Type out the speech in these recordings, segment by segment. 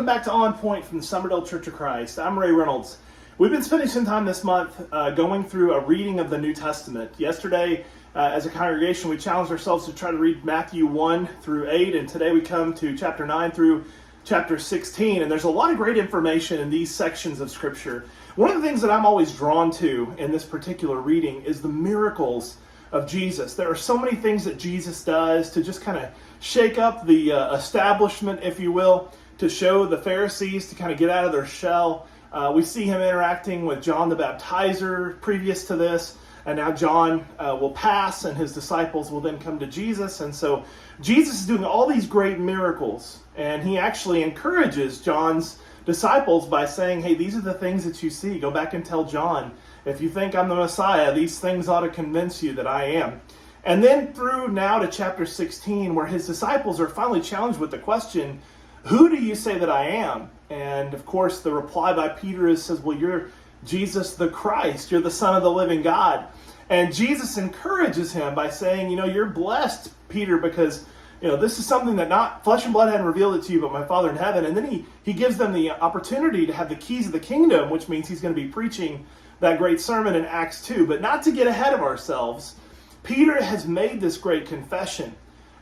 Welcome back to On Point from the Summerdale Church of Christ. I'm Ray Reynolds. We've been spending some time this month going through a reading of the New Testament. Yesterday, as a congregation, we challenged ourselves to try to read Matthew 1 through 8, and today we come to chapter 9 through chapter 16, and there's a lot of great information in these sections of Scripture. One of the things that I'm always drawn to in this particular reading is the miracles of Jesus. There are so many things that Jesus does to just kind of shake up the establishment, if you will, to show the Pharisees to kind of get out of their shell. We see him interacting with John the Baptizer previous to this, and now John will pass and his disciples will then come to Jesus. And so Jesus is doing all these great miracles, and he actually encourages John's disciples by saying, hey, these are the things that you see. Go back and tell John, if you think I'm the Messiah, these things ought to convince you that I am. And then through now to chapter 16, where his disciples are finally challenged with the question, who do you say that I am? And of course, the reply by Peter says, well, you're Jesus the Christ. You're the Son of the living God. And Jesus encourages him by saying, you're blessed, Peter, because this is something that not flesh and blood hadn't revealed it to you, but my Father in heaven. And then he gives them the opportunity to have the keys of the kingdom, which means he's going to be preaching that great sermon in Acts 2. But not to get ahead of ourselves, Peter has made this great confession.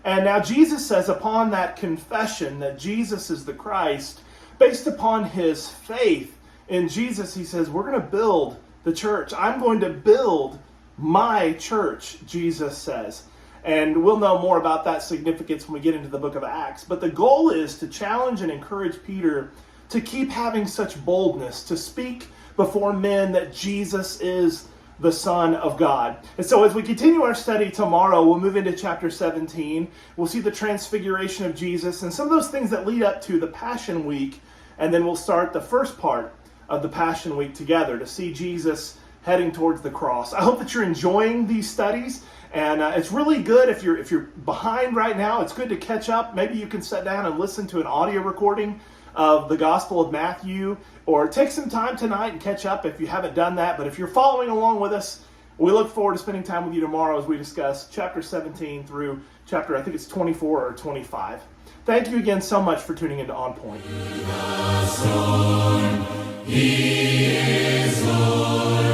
And now Jesus says upon that confession that Jesus is the Christ, based upon his faith in Jesus, he says, we're going to build the church. I'm going to build my church, Jesus says. And we'll know more about that significance when we get into the book of Acts. But the goal is to challenge and encourage Peter to keep having such boldness, to speak before men that Jesus is the Son of God. And so as we continue our study tomorrow, we'll move into chapter 17. We'll see the transfiguration of Jesus and some of those things that lead up to the Passion Week. And then we'll start the first part of the Passion Week together to see Jesus heading towards the cross. I hope that you're enjoying these studies. And it's really good if you're behind right now. It's good to catch up. Maybe you can sit down and listen to an audio recording of the Gospel of Matthew, or take some time tonight and catch up if you haven't done that. But if you're following along with us, we look forward to spending time with you tomorrow as we discuss chapter 17 through chapter, I think it's 24 or 25. Thank you again so much for tuning into On Point. He is Lord.